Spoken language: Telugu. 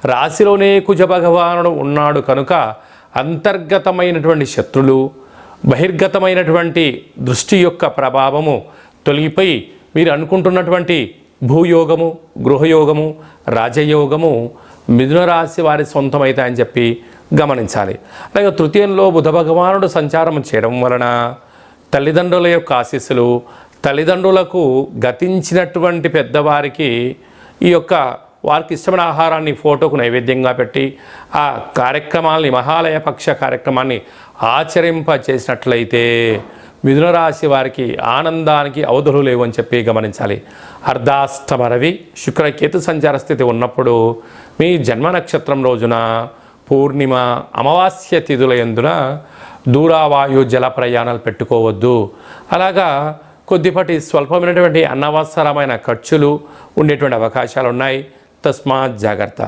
రాశిలోనే కుజ భగవానుడు ఉన్నాడు కనుక అంతర్గతమైనటువంటి శత్రులు, బహిర్గతమైనటువంటి దృష్టి యొక్క ప్రభావము తొలగిపోయి మీరు అనుకుంటున్నటువంటి భూయోగము, గృహయోగము, రాజయోగము మిథున రాశి వారి సొంతమవుతాయని చెప్పి గమనించాలి. అలాగే తృతీయంలో బుధ భగవానుడు సంచారం చేయడం వలన తల్లిదండ్రుల యొక్క ఆశీస్సులు, తల్లిదండ్రులకు గతించినటువంటి పెద్దవారికి ఈ యొక్క వారికి ఇష్టమైన ఆహారాన్ని ఫోటోకు నైవేద్యంగా పెట్టి ఆ కార్యక్రమాల్ని, మహాలయ పక్ష కార్యక్రమాన్ని ఆచరింపచేసినట్లయితే మిథున రాశి వారికి ఆనందానికి అవధులు లేవు అని చెప్పి గమనించాలి. అర్ధాష్టమ రవి శుక్రకేతు సంచార స్థితి ఉన్నప్పుడు మీ జన్మ నక్షత్రం రోజున పూర్ణిమ, అమావాస్య తిథుల యందున దూరావాయు జల ప్రయాణాలు పెట్టుకోవద్దు. అలాగా కొద్దిపాటి స్వల్పమైనటువంటి అనవసరమైన ఖర్చులు ఉండేటువంటి అవకాశాలు ఉన్నాయి. తస్మాత్ జాగ్రత్త.